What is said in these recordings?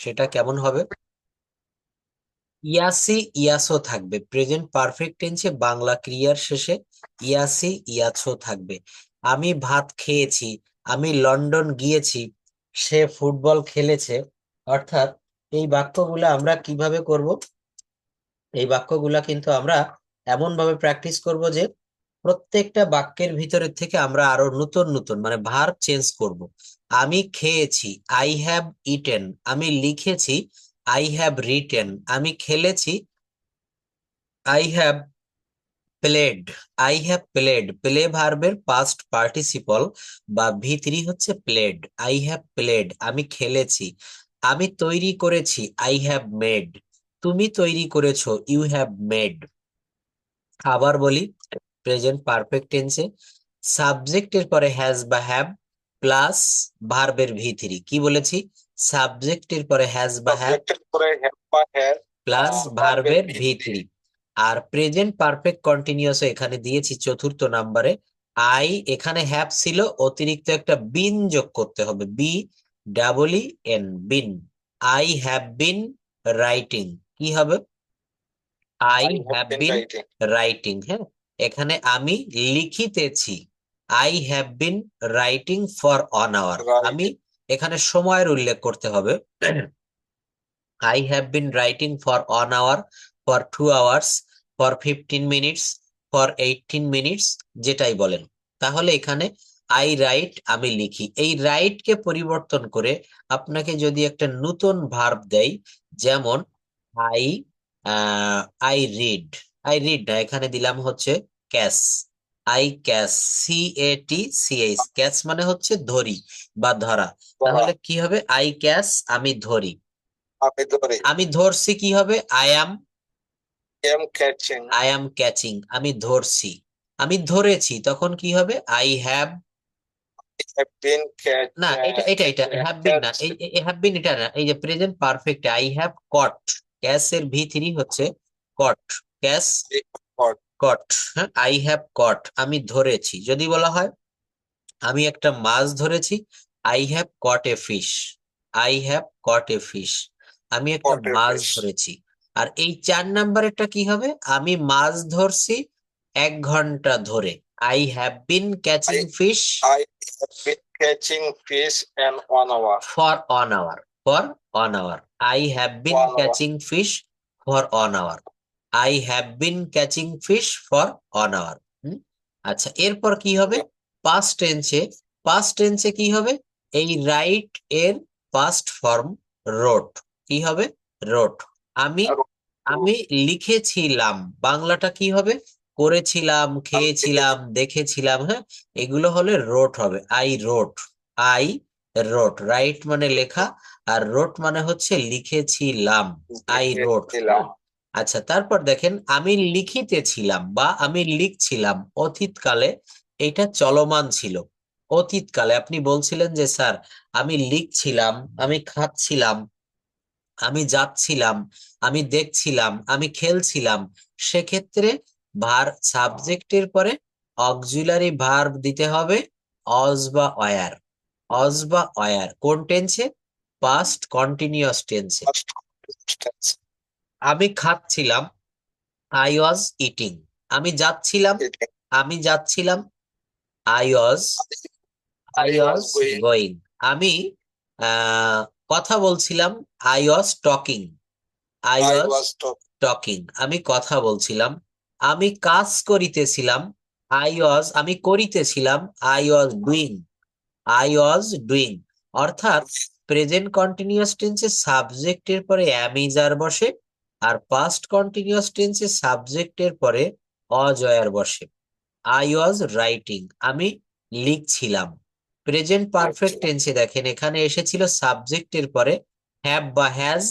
সেটা কেমন হবে? ইয়াসি ইয়াসো থাকবে, প্রেজেন্ট পারফেক্ট টেন্সে বাংলা ক্রিয়ার শেষে ইয়াসি ইয়াছো থাকবে। আমি ভাত খেয়েছি, আমি লন্ডন গিয়েছি, সে ফুটবল খেলেছে। অর্থাৎ এই বাক্যগুলো আমরা কিভাবে করব? এই বাক্যগুলা কিন্তু আমরা এমন ভাবে প্র্যাকটিস করব যে প্রত্যেকটা বাক্যের ভিতরের থেকে আমরা আরো নতুন নতুন মানে ভার্ব চেঞ্জ করব। আমি খেয়েছি, আই হ্যাভ ইটেন। আমি লিখেছি, আই হ্যাভ রিটেন। আমি খেলেছি, I have played. I have played, play ভার্বের পাস্ট পার্টিসিপল বা ভি3 হচ্ছে প্লেড। আই হ্যাভ প্লেড, আমি খেলেছি। আমি তৈরি করেছি, আই হ্যাভ মেড। তুমি তৈরি করেছো, ইউ হ্যাভ মেড। আবার বলি, প্রেজেন্ট পারফেক্ট টেন্সে সাবজেক্টের পরে হ্যাজ বা হ্যাভ প্লাস ভার্বের ভি3। কি বলেছি? সাবজেক্টের পরে হ্যাজ বা হ্যাভ সাবজেক্টের পরে হ্যাভ বা হ্যাভ প্লাস ভার্বের ভার্বের ভিত্তি। ভি3। আর প্রেজেন্ট পারফেক্ট কন্টিনিউয়াস এখানে দিয়েছি চতুর্থ নাম্বারে। আই এখানে হ্যাভ ছিল, অতিরিক্ত একটা বিন যোগ করতে হবে, B double E N, been. I have been writing. কি হবে? I I have have been been writing. Writing. হ্যাঁ, এখানে আমি লিখিতেছি, I have been writing for on hour. আমি রাইট। এখানে সময়ের উল্লেখ করতে হবে। I have been writing for on hour, for 2 hours, for 15 minutes, for 18 minutes, যেটাই বলেন। তাহলে এখানে আই রাইট, আমি লিখি। এই রাইট কে পরিবর্তন করে আপনাকে যদি একটা নতুন ভার্ব দেয়, যেমন I I read. I read না, এখানে দিলাম হচ্ছে catch. I catch, CATCH, catch মানে হচ্ছে ধরি বা ধরা। ধরা। তাহলে কি হবে? আই ক্যাচ, আমি ধরি। আমি ধরি। আমি ধরছি, কি হবে? Am catching. I am catching, আমি ধরছি। আমি ধরেছি, তখন কি হবে? I have. Have been catch. না, এটা হ্যাভ বিন না, এই হ্যাভ বিন এটা না, এই যে present perfect I have caught. Catch এর ভি3 হচ্ছে কট। ক্যাস, কট। হ্যাঁ, আই হ্যাভ কট, আমি ধরেছি। যদি বলা হয় আমি একটা মাছ ধরেছি, I have caught a fish. I have caught a fish, আমি একটা পটের মাছ ফিশ। ধরেছি। আর এই 4 নাম্বারেরটা কি হবে? আমি মাছ ধরছি 1 ঘন্টা ধরে। I have been I catching fish I have been catching fish an 1 hour. For on hour. For on hour, I have been 1 hour. Catching fish for on hour. I have been catching fish for on hour. আচ্ছা, এরপর কি হবে? Past টেন্সে, past টেন্সে কি হবে? এই right এর পাস্ট ফর্ম রোট। কি হবে? রোট। আমি আমি লিখেছিলাম, বাংলাটা কি হবে? করেছিলাম, আমি খেয়েছিলাম, লিখেছি। দেখেছিলাম। হ্যাঁ, এগুলো হলে রোট হবে। আই রোট। আই রোট, রাইট মানে লেখা, আর রোট মানে হচ্ছে লিখেছিলাম। আই রোট। লিখেছিলাম। আচ্ছা, তারপর দেখেন, আমি লিখিতেছিলাম বা আমি লিখছিলাম অতীতকালে, এটা চলমান ছিল। অতীতকালে আপনি বলছিলেন যে স্যার আমি লিখছিলাম, আমি খাচ্ছিলাম, আমি যাচ্ছিলাম, আমি দেখছিলাম, আমি খেলছিলাম। সেক্ষেত্রে সাবজেক্টের পরে অক্সিলারি ভার্ব দিতে হবে, অজ বা অয়ার। অজ বা অয়ার কোন টেন্সে? পাস্ট কন্টিনিউয়াস টেন্সে। আমি খাচ্ছিলাম, আই ওয়াজ ইটিং। আমি যাচ্ছিলাম, আমি যাচ্ছিলাম, I was I I was was going. Going. আমি আহ কথা বলছিলাম, I was talking. I I was was talk. Talking, আমি কথা বলছিলাম। আমি কাজ করিতেছিলাম, আমি করিতেছিলাম, I was doing. I was doing. অর্থাৎ প্রেজেন্ট কন্টিনিউয়াস টেন্সে সাবজেক্টের পরে অ্যাম ইজ আর বসে, আর পাস্ট কন্টিনিউয়াস টেন্সে সাবজেক্টের পরে অজয়ার বসে। আই ওয়াজ রাইটিং, আমি লিখছিলাম। Present perfect লিখছিলাম। টেন্সে দেখেন এখানে এসেছিল সাবজেক্টের পরে হ্যাভ বা হ্যাজ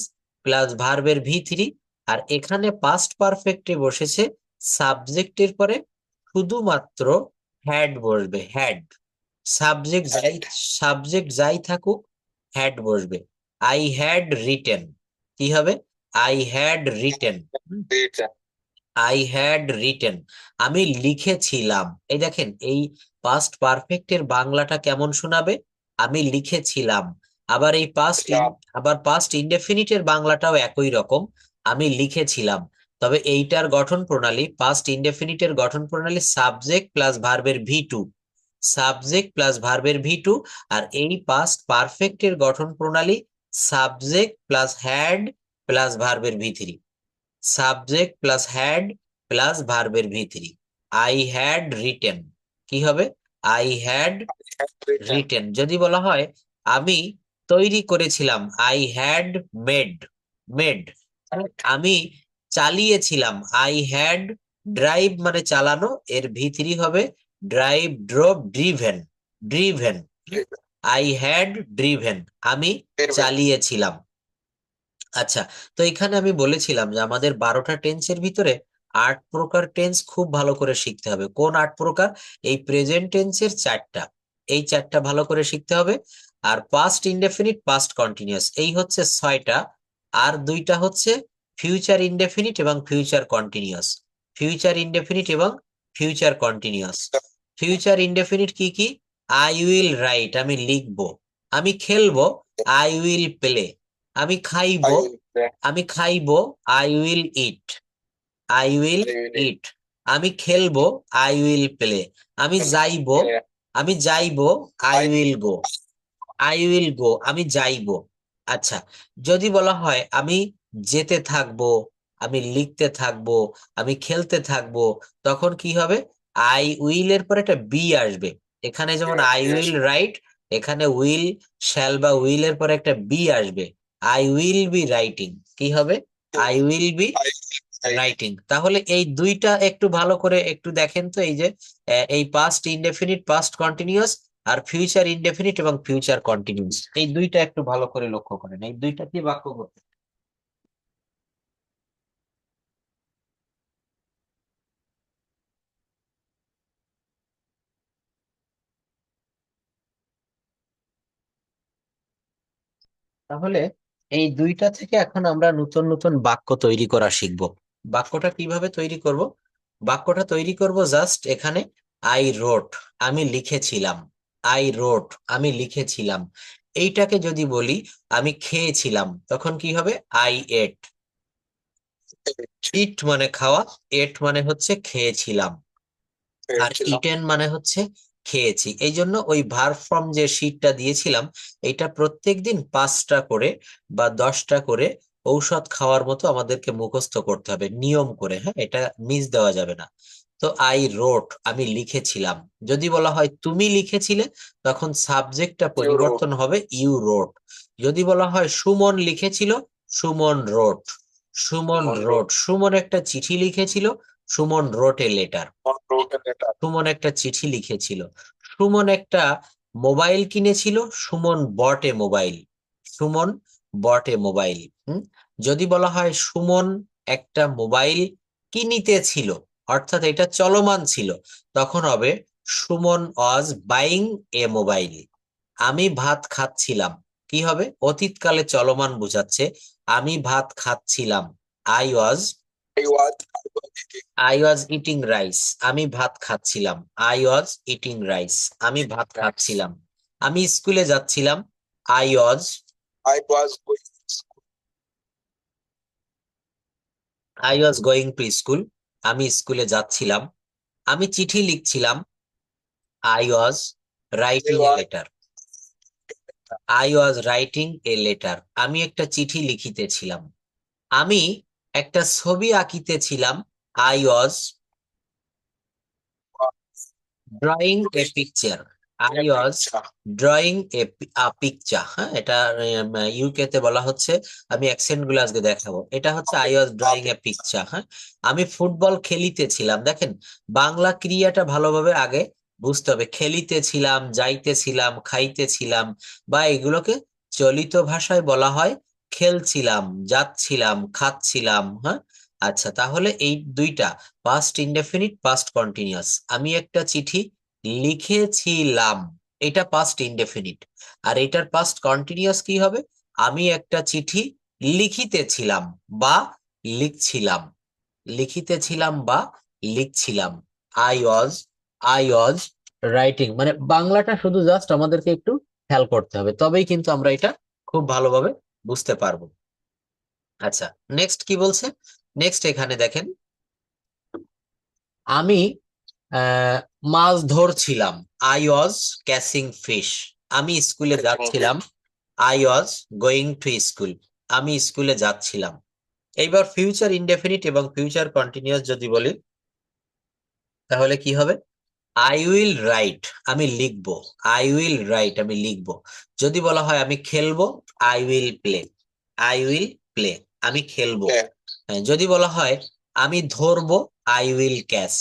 প্লাস ভার্বের ভি3। আর এখানে পাস্ট পারফেক্টে বসেছে সাবজেক্টের পরে শুধুমাত্র হ্যাড বসবে, হ্যাড। সাবজেক্ট যাই সাবজেক্ট যাই থাকুক, হ্যাড বসবে। I had written. কি হবে? I had written. I had written, আমি লিখেছিলাম। এই দেখেন, এই পাস্ট পারফেক্টের বাংলাটা কেমন শোনাবে? আমি লিখেছিলাম, আবার এই পাস্ট খেলাম। আবার পাস্ট ইনডেফিনিটের বাংলাটাও একই রকম, আমি লিখেছিলাম। তবে এইটার গঠন প্রণালী, পাস্ট ইনডেফিনিটের গঠন প্রণালী সাবজেক্ট প্লাস ভার্বের ভি টু, সাবজেক্ট প্লাস ভার্বের ভি টু। আর এই পাস্ট পারফেক্টের গঠন প্রণালী সাবজেক্ট প্লাস হ্যাড প্লাস ভার্বের V three, subject plus had plus ভার্বের V three. I had written, কি হবে? I had Written. রিটেন। যদি বলা হয় আমি তৈরি করেছিলাম, আই হ্যাড মেড, মেড। আমি চালিয়েছিলাম, আই হ্যাড ড্রাইভ মানে চালানো, এর ভি থ্রি হবে drive, drove, driven, driven. I had driven, আমি Driven. চালিয়েছিলাম। আচ্ছা, তো এখানে আমি বলেছিলাম যে আমাদের 12টা টেন্সের ভিতরে 8 প্রকার টেন্স খুব ভালো করে শিখতে হবে। কোন 8 প্রকার? এই প্রেজেন্ট টেন্সের 4টা, এই 4টা ভালো করে শিখতে হবে। আর পাস্ট ইনডেফিনিট, পাস্ট কন্টিনিউয়াস, এই হচ্ছে 6টা। আর 2টা হচ্ছে ফিউচার ইনডেফিনিট এবং ফিউচার কন্টিনিউয়াস, ফিউচার ইনডেফিনিট এবং ফিউচার কন্টিনিউয়াস। ফিউচার ইনডেফিনিট কি কি? আই উইল রাইট, আমি লিখবো। আমি খেলবো, আই উইল প্লে। আমি I খাইবো, will play. আমি খাইবো, I will it, I will I will ইট। আমি খেলবো, আই উইল প্লে। আমি যাইবো, play. আমি যাইবো, I I will go, I will go, আমি যাইবো। আচ্ছা, যদি বলা হয় আমি যেতে থাকবো, আমি লিখতে থাকবো, আমি খেলতে থাকবো, তখন কি হবে? আই উইল এর পর একটা বি আসবে। এখানে যেমন আই yes. উইল রাইট, এখানে উইল, শ্যাল বা উইল এর পর একটা বি আসবে। আই উইল বি রাইটিং, কি হবে? I will B I writing. তাহলে এই 2টা একটু ভালো করে একটু দেখেন তো, এই যে এই পাস্ট ইনডেফিনিট, পাস্ট কন্টিনিউয়াস, আর ফিউচার ইনডেফিনিট এবং ফিউচার কন্টিনিউয়াস, এই 2টা একটু ভালো করে লক্ষ্য করেন, এই 2টা কি বাক্য করতে। তাহলে এই 2টা থেকে এখন আমরা নতুন নতুন বাক্য তৈরি করা শিখব। বাক্যটা কিভাবে তৈরি করব? বাক্যটা তৈরি করব জাস্ট এখানে আই রোট, আমি লিখেছিলাম, আই রোট, আমি লিখেছিলাম। এইটাকে যদি বলি আমি খেয়েছিলাম, তখন কি হবে? I ate. ইট মানে খাওয়া, এট মানে হচ্ছে খেয়েছিলাম, আর খেয়েছিলাম। ইটেন মানে হচ্ছে খেয়েছি। এই জন্য ওই ভার্ব ফর্ম যে শীটটা দিয়েছিলাম, এটা প্রত্যেকদিন 5টা করে বা 10টা করে ঔষধ খাওয়ার মতো আমাদেরকে মুখস্থ করতে হবে নিয়ম করে, হ্যাঁ, এটা মিস দেওয়া যাবে না। তো আই রোট, আমি লিখেছিলাম। যদি বলা হয় তুমি লিখেছিলে, তখন সাবজেক্টটা You wrote. পরিবর্তন হবে ইউ রোট। যদি বলা হয় সুমন লিখেছিল, সুমন রোট, সুমন Someone রোট। সুমন একটা চিঠি লিখেছিল, Sumon wrote a letter. wrote a letter. Sumon একটা চিঠি লিখেছিল। সুমন একটা মোবাইল কিনেছিল, Sumon bought a mobile, Sumon bought a mobile. যদি বলা হয় সুমন একটা মোবাইল কিনিতেছিল, অর্থাৎ এটা চলমান ছিল, তখন হবে সুমন ওয়াজ বাইং এ মোবাইল। আমি ভাত খাচ্ছিলাম, কি হবে? অতীতকালে চলমান বোঝাচ্ছে, আমি ভাত খাচ্ছিলাম, I was, I was eating eating rice. আমি ভাত খাচ্ছিলাম, আই ওয়াজ ইটিং রাইস, আমি ভাত rice. খাচ্ছিলাম। আমি স্কুলে যাচ্ছিলাম, I was, I was going to school. I was going to school, আমি স্কুলে যাচ্ছিলাম। আমি চিঠি লিখছিলাম, I was I writing a was letter, I was writing a letter. আমি একটা চিঠি লিখিতেছিলাম। আমি একটা ছবি আঁকিতেছিলাম, I was drawing a picture, I a was picture. Drawing a picture. হ্যাঁ, এটা ইউকে তে বলা হচ্ছে, আমি অ্যাকসেন্ট গুলো আজকে দেখাবো। এটা হচ্ছে I was drawing a picture. হ্যাঁ, আমি ফুটবল খেলিতেছিলাম। দেখেন, বাংলা ক্রিয়াটা ভালোভাবে আগে বুঝতে হবে। খেলিতেছিলাম, যাইতেছিলাম, খাইতেছিলাম, বা এগুলোকে চলিত ভাষায় বলা হয় খেলছিলাম, যাচ্ছিলাম, খাচ্ছিলাম। হ্যাঁ, আচ্ছা, তাহলে এই 2টা পাস্ট ইনডেফিনিট, পাস্ট কন্টিনিউয়াস। আমি একটা চিঠি লিখেছিলাম, এটা পাস্ট ইনডেফিনিট। আর এটার পাস্ট কন্টিনিউয়াস কি হবে? আমি একটা চিঠি লিখিতেছিলাম বা লিখছিলাম, লিখিতেছিলাম বা লিখছিলাম। I was, I was writing. মানে বাংলাটা শুধু জাস্ট আমাদেরকে একটু খেয়াল করতে হবে, তবেই কিন্তু আমরা এটা খুব ভালোভাবে বুঝতে পারবো। আচ্ছা, নেক্সট কি বলছে? নেক্সট এখানে দেখেন, আমি আহ, মাছ ধরছিলাম। I was catching fish. আমি স্কুলে যাচ্ছিলাম। I was going to school. আমি স্কুলে যাচ্ছিলাম। এইবার ফিউচার ইনডেফিনিট এবং ফিউচার কন্টিনিউয়াস যদি বলি, তাহলে কি হবে? আই উইল রাইট, আমি লিখবো। আই উইল রাইট, আমি লিখবো। যদি বলা হয় আমি খেলবো, I will play. I will play, আমি খেলবো। Yeah. হ্যাঁ, যদি বলা হয় আমি ধরবো, I will catch.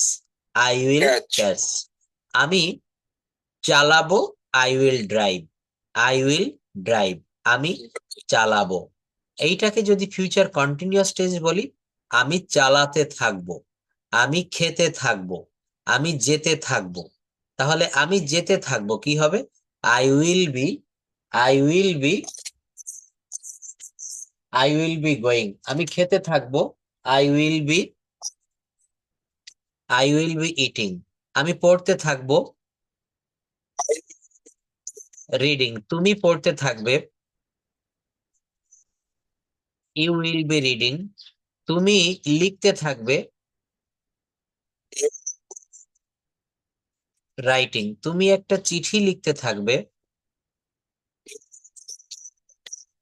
I will Catch. Catch. আমি চালাবো, I will drive. I will drive, আমি চালাবো। এইটাকে যদি ফিউচার কন্টিনিউয়াস টেন্স বলি, আমি চালাতে থাকবো, আমি খেতে থাকবো, আমি যেতে থাকবো। তাহলে আমি যেতে থাকবো কি হবে? I will be, I will be, I will be going. আমি খেতে থাকবো, I will be, I will be eating. আমি পড়তে থাকবো, রিডিং। তুমি পড়তে থাকবে, ইউ উইল বি রিডিং। তুমি লিখতে থাকবে, রাইটিং। তুমি একটা চিঠি লিখতে থাকবে,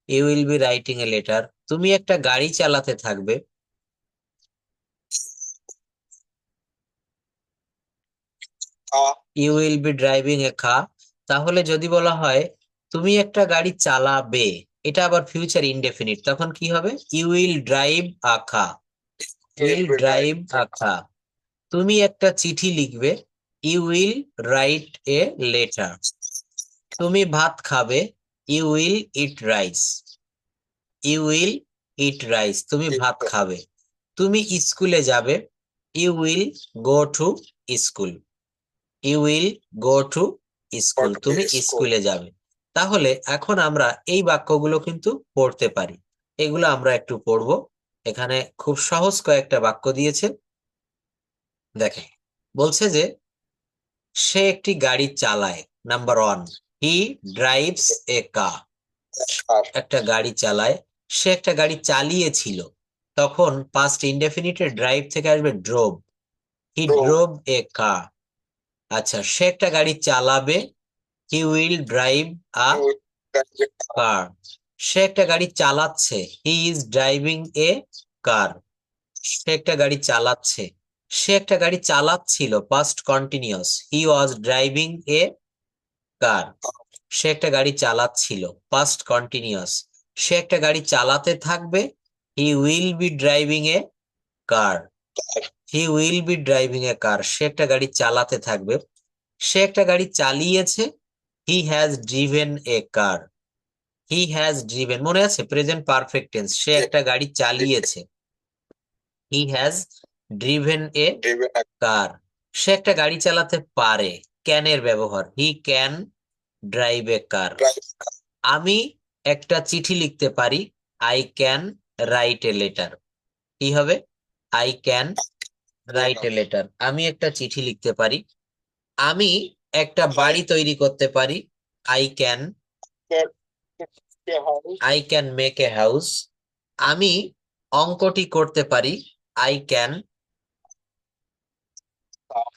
you will be writing a letter. তুমি একটা গাড়ি চালাতে থাকবে, you will be driving a car. তাহলে যদি বলা হয় তুমি একটা গাড়ি চালাবে, এটা আবার ফিউচার ইনডেফিনিট, তখন কি হবে? You will drive a car. Will drive a car. তুমি একটা চিঠি লিখবে, you will write a letter. তুমি ভাত খাবে, you will eat rice. You will eat rice, তুমি ভাত খাবে। তুমি স্কুলে যাবে, you will go to school. You will go to school, তুমি স্কুলে যাবে। তাহলে এখন আমরা এই বাক্যগুলো কিন্তু পড়তে পারি। এগুলো আমরা একটু পড়বো। এখানে খুব সহজ কয়েকটা বাক্য দিয়েছে। দেখেন, বলছে যে সে একটি গাড়ি চালায়। Number one, he drives a car. একটা গাড়ি চালায়। সে একটা গাড়ি চালিয়েছিল, তখন পাস্ট ইনডেফিনিটের ড্রাইভ থেকে আসবে ড্রোভ। হি ড্রোভ এ কার। আচ্ছা, সে একটা গাড়ি চালাবে, হি উইল ড্রাইভ আ কার। সে একটা গাড়ি চালাচ্ছে, he is driving a car. সে একটা গাড়ি চালাচ্ছে। সে একটা গাড়ি চালাচ্ছিল, past continuous, he was driving a car. সে একটা গাড়ি চালাচ্ছিল, পাস্ট কন্টিনিউয়াস। সে একটা গাড়ি চালাতে থাকবে, he will be driving a car. He will be driving a car. সে একটা গাড়ি চালাতে থাকবে। সে একটা গাড়ি চালিয়েছে, he has driven a car. He has driven, মনে আছে? Present perfect tense. সে একটা গাড়ি চালিয়েছে, he has driven a car. সে একটা গাড়ি চালাতে পারে, ক্যান এর ব্যবহার, হি ক্যান ড্রাইভ এ কার। আমি একটা চিঠি লিখতে পারি, I can write a letter. কি হবে? I can write a letter, আমি একটা চিঠি লিখতে পারি। আমি একটা বাড়ি তৈরি করতে পারি, I can, I can make a house. আমি অঙ্কটি করতে পারি, আই ক্যান,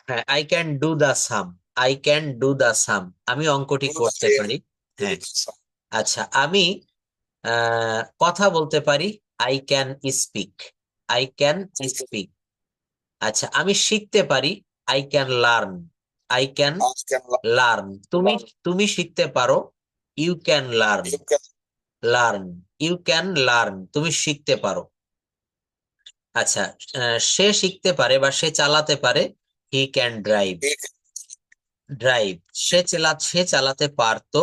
হ্যাঁ, I can do the sum. I can do the sum, আমি অঙ্কটি করতে পারি। হ্যাঁ, আচ্ছা, আমি কথা বলতে পারি, I can speak. I can speak. আচ্ছা, আমি শিখতে পারি, I can learn. I can learn. তুমি তুমি শিখতে পারো, you can learn. Learn, you can learn, তুমি শিখতে পারো। আচ্ছা, সে শিখতে পারে বা সে চালাতে পারে, হি ক্যান ড্রাইভ। ড্রাইভ, সে চালাতে পারতো,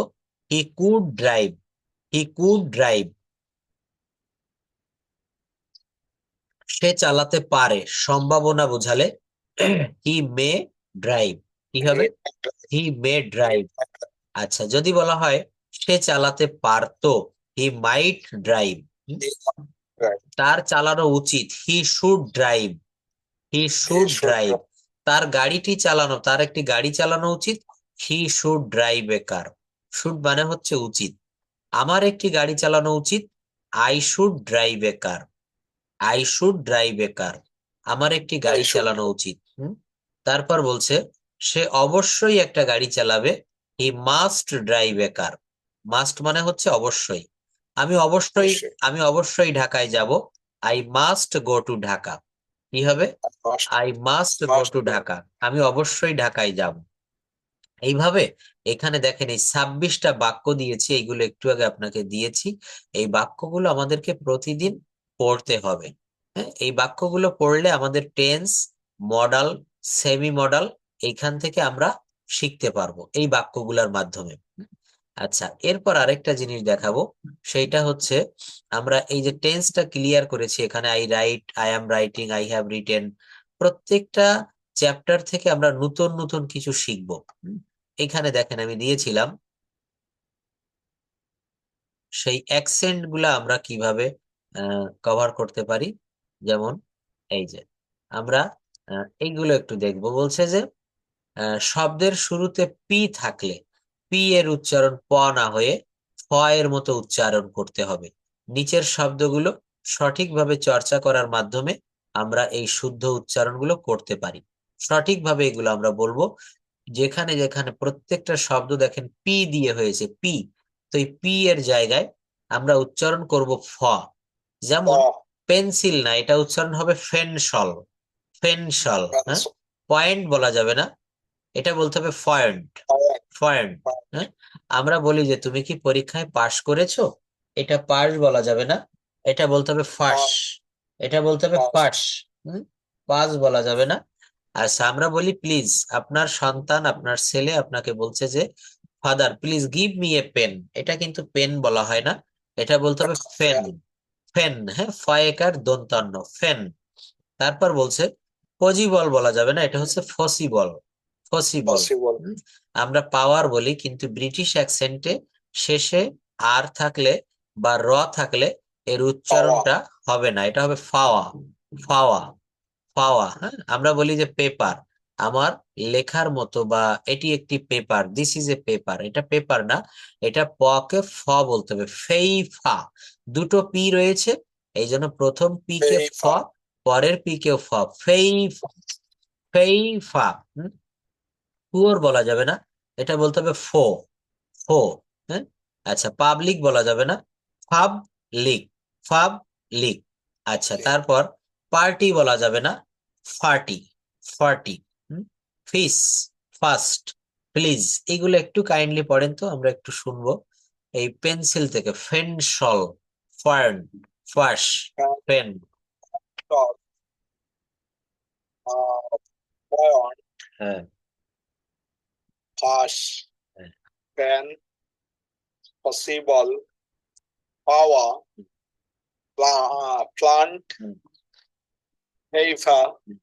he could drive. He could drive. সে চালাতে পারে, সম্ভাবনা বোঝালে হি মে ড্রাইভ। কি হবে? He may drive. আচ্ছা, যদি বলা হয় সে চালাতে পারতো, হি মাইট ড্রাইভ। তার চালানো উচিত, he should drive. He should drive. তার গাড়িটি চালানো, তার একটি গাড়ি চালানো উচিত, he should drive a car. Should মানে হচ্ছে উচিত। আমার একটি গাড়ি চালানো উচিত। I should drive a car. I should drive a car. আমার একটি I গাড়ি should. চালানো উচিত। তারপর বলছে সে অবশ্যই একটা গাড়ি চালাবে। He must drive a car. Must মানে হচ্ছে অবশ্যই। আমি অবশ্যই অবশ্যই। আমি অবশ্যই ঢাকায় যাব। I must go to Dhaka. কি হবে? Must. I must go Must to go. Dhaka. আমি অবশ্যই ঢাকায় যাব। এইভাবে এখানে দেখেন এই 26টা বাক্য দিয়েছি, এইগুলো একটু আগে আপনাকে দিয়েছি। এই বাক্যগুলো আমাদেরকে প্রতিদিন পড়তে হবে। হ্যাঁ, এই বাক্যগুলো পড়লে আমাদের টেন্স, মডাল, সেমি মডাল এইখান থেকে আমরা শিখতে পারবো এই বাক্যগুলোর মাধ্যমে। আচ্ছা, এরপর আরেকটা জিনিস দেখাবো। সেইটা হচ্ছে আমরা এই যে টেন্সটা ক্লিয়ার করেছি, এখানে I right, I am writing, I have written. প্রত্যেকটা চ্যাপ্টার থেকে আমরা নতুন নতুন কিছু শিখবো। এখানে দেখেন আমি দিয়েছিলাম সেই অ্যাকসেন্ট গুলা আমরা কিভাবে কভার করতে পারি। যেমন এই যে আমরা এইগুলো একটু দেখবো। বলছে যে শব্দের শুরুতে পি থাকলে পি এর উচ্চারণ প না হয়ে ফ এর মতো উচ্চারণ করতে হবে। নিচের শব্দগুলো সঠিকভাবে চর্চা করার মাধ্যমে আমরা এই শুদ্ধ উচ্চারণগুলো করতে পারি। সঠিকভাবে এগুলো আমরা বলবো। যেখানে যেখানে প্রত্যেকটা শব্দ দেখেন পি দিয়ে হয়েছে, পি, তো এই পি এর জায়গায় আমরা উচ্চারণ করব ফ। যেমন Oh, পেন্সিল না, এটা উচ্চারণ হবে ফেনসল। ফেনসল, হ্যাঁ। pencil. পয়েন্ট বলা যাবে না, এটা বলতে হবে পয়েন্ট। Point. Point, Point. হ্যাঁ। আমরা বলি যে তুমি কি পরীক্ষায় পাশ করেছো, এটা পাস বলা যাবে না, এটা বলতে হবে ফাঁস। Pass. এটা বলতে হবে Pass. পাস। পাস বলা যাবে না। আচ্ছা, আমরা বলি প্লিজ, আপনার সন্তান, আপনার ছেলে আপনাকে বলছে যে father please give me a pen, এটা কিন্তু পেন বলা হয় না, এটা বলতে হবে ফেন। Pen. ফেন, হ্যাঁ, ফয়েকার দন্তান্ন, ফেন। তারপর বলছে পজিবল বলা যাবে না, এটা হচ্ছে ফসিবল। ফসিবল। Possible. আমরা পাওয়ার বলি, কিন্তু ব্রিটিশ অ্যাকসেন্টে শেষে আর থাকলে বা র থাকলে এর Power. উচ্চারণটা হবে না, এটা হবে ফাওয়া। ফাওয়া, পাওয়া, হ্যাঁ। আমরা বলি যে পেপার, আমার লেখার মতো, বা এটি একটি paper, this is a paper, এটা পেপার না, এটা প কে ফ বলতে হবে, ফেইফা। দুটো পি রয়েছে, এই জন্য প্রথম পি কে ফ, Paper. পরের পি কে ফ, ফেইফা। ফেইফা। পুয়োর বলা যাবে না, এটা বলতে হবে ফো। ফো, হ্যাঁ। আচ্ছা, পাবলিক বলা যাবে না, ফাব লিক। ফাব লিক। আচ্ছা, তারপর পার্টি বলা যাবে না, ফার্টি। ফার্টি। ফিস, ফাস্ট, প্লিজ। এগুলো একটু কাইন্ডলি পড়েন তো, আমরা একটু শুনবো। এই পেন্সিল থেকে ফেনসল, ফার্ন, ফাস, Pen. পেন। Dog. Point. হ্যাঁ, Pass. হ্যাঁ, Pen. Possible. Power. Plant. হুম, Paper. হুম,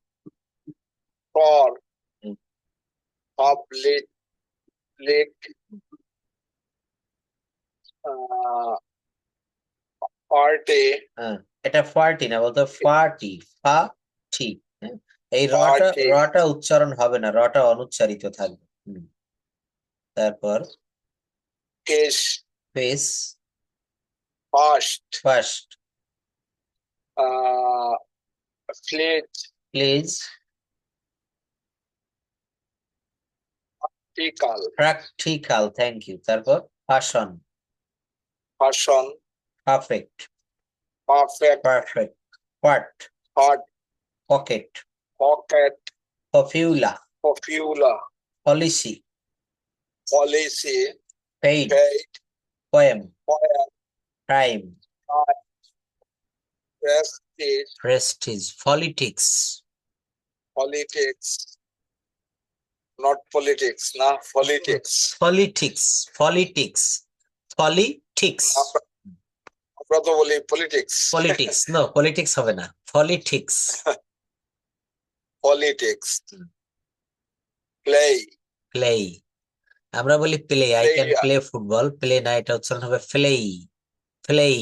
For. হুম, Public. Uh, Party. হ্যাঁ। এটা ফার্টি না, বলতে ফার্টি। ফা টি, হ্যাঁ। এই রটা, Party. রটা উচ্চারণ হবে না, রটা অনুচ্চারিত থাকবে। তারপর Kiss. Face, Fast. First, Uh, Fleet. Please, Tickle. Practical, thank you. তারপর fashion, Person. Perfect, Perfect. Perfect, part, Hot. Pocket, Pocket. Popular, Popular. Policy, Policy. Paid, Paid. Poem, Poem. Crime, Prestige. Prestige, politics. Politics. Not politics. Nah, politics. Politics, politics, politics. আমরা তো বলি politics. Politics, no, politics হবে না, politics. Politics. Play. Play, আমরা বলি play, I can Player. Play football, play না, এটা উচ্চারণ হবে প্লেই। প্লেই,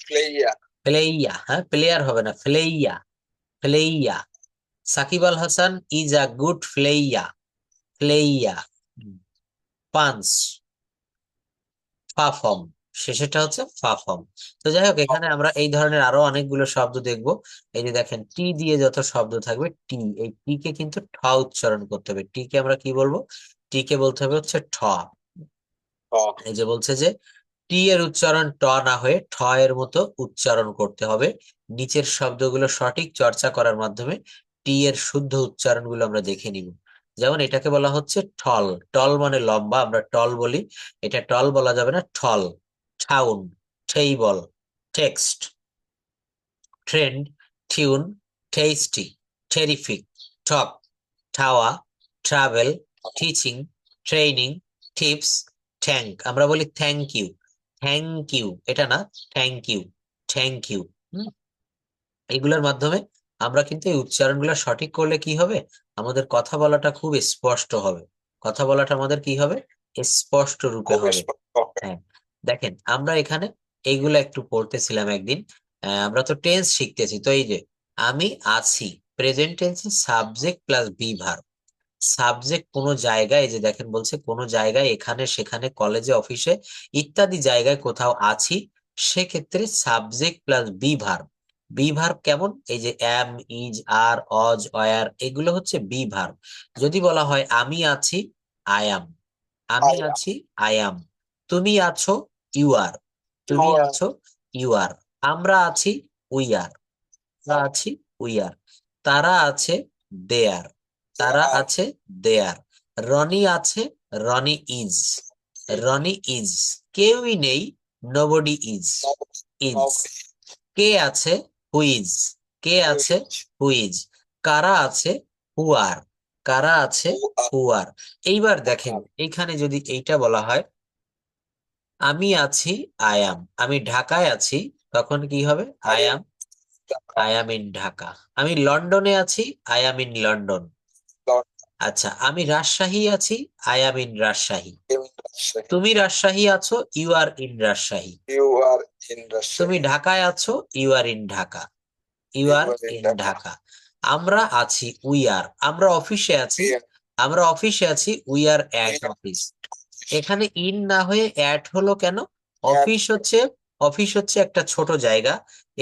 Player. প্লেইয়া, হ্যাঁ, প্লেয়ার হবে না, player. Player. Shakib Al Hasan is a good player. Player. Punch, perform, শেষেরটা হচ্ছে পারফর্ম। তো যাই হোক, এখানে আমরা এই ধরনের আরো অনেকগুলো শব্দ দেখবো। এই যে দেখেন, টি দিয়ে যত শব্দ থাকবে, টি, এই টি কে কিন্তু ঠ উচ্চারণ করতে হবে। টি কে আমরা কি বলবো? টি কে বলতে হবে হচ্ছে ঠ। এই যে বলছে যে টি এর উচ্চারণ ট না হয়ে ঠ এর মতো উচ্চারণ করতে হবে। নিচের শব্দগুলো সঠিক চর্চা করার মাধ্যমে টি এর শুদ্ধ উচ্চারণগুলো আমরা দেখে নিব। যেমন এটাকে বলা হচ্ছে টল। টল মানে লম্বা, আমরা টল বলি, এটা টল বলা যাবে না, tall. Town, table, text, trend, tune, tasty, terrific, talk, tower, travel, teaching, training, tips, thank. আমরা বলি থ্যাংক ইউ, থ্যাংক ইউ, এটা না, থ্যাংক ইউ, থ্যাংক ইউ। এগুলোর মাধ্যমে আমরা কিন্তু এই উচ্চারণগুলো সঠিক করলে কি হবে, আমাদের কথা বলাটা খুব স্পষ্ট হবে। কথা বলাটা আমাদের কি হবে, স্পষ্ট রূপে খুব হবে। স্পষ্ট। হ্যাঁ, দেখেন আমরা এখানে এইগুলা একটু পড়তেছিলাম একদিন। আমরা তো টেন্স শিখতেছি, তো এই যে আমি আছি, প্রেজেন্ট টেন্সে subject plus be verb. Subject কোনো জায়গায়, এই যে দেখেন বলছে কোনো জায়গায়, এখানে সেখানে, কলেজে, অফিসে ইত্যাদি জায়গায় কোথাও আছি, সেক্ষেত্রে subject plus be verb. Be verb কেমন? এই যে M, is, R, Aja, wire, এগুলো হচ্ছে বি ভার্ব। যদি বলা হয় আমি আছি, আই অ্যাম। আমি আয়া, আছি, আই অ্যাম। তুমি আছো, ইউ আর। তুমি ইউ আছো, ইউ আর। আমরা আছি, উই আর। আমরা আছি, উই আর। তারা আছে, দে আর। তারা আর আছে, দে আর। রনি আছে, রনি ইজ। রনি ইজ। কেউই নেই, নোবডি ইজ। ইজ। কে আছে, হুইজ। কে আছে, হুইজ। কারা আছে, হু আর। কারা আছে, হু আর। এইবার দেখেন, এইখানে যদি এইটা বলা হয় আমি আছি, আই অ্যাম। আমি ঢাকায় আছি, তখন কি হবে? I am, I am in Dhaka. আমি লন্ডনে আছি, আই অ্যাম ইন লন্ডন। আচ্ছা, আমি রাজশাহী আছি, আই অ্যাম ইন রাজশাহী। তুমি রাজশাহী আছো, you are in Rajshahi. You are in তুমি রাজশাহী। ঢাকায় আছো, you are in Dhaka. You you are are in in Dhaka. Dhaka. আমরা আছি, উই আর। আমরা অফিসে আছি, আমরা অফিসে আছি, উই আর অ্যাট অফিস। এখানে ইন না হয়ে অ্যাট হলো কেন? অফিস হচ্ছে, অফিস হচ্ছে একটা ছোট জায়গা,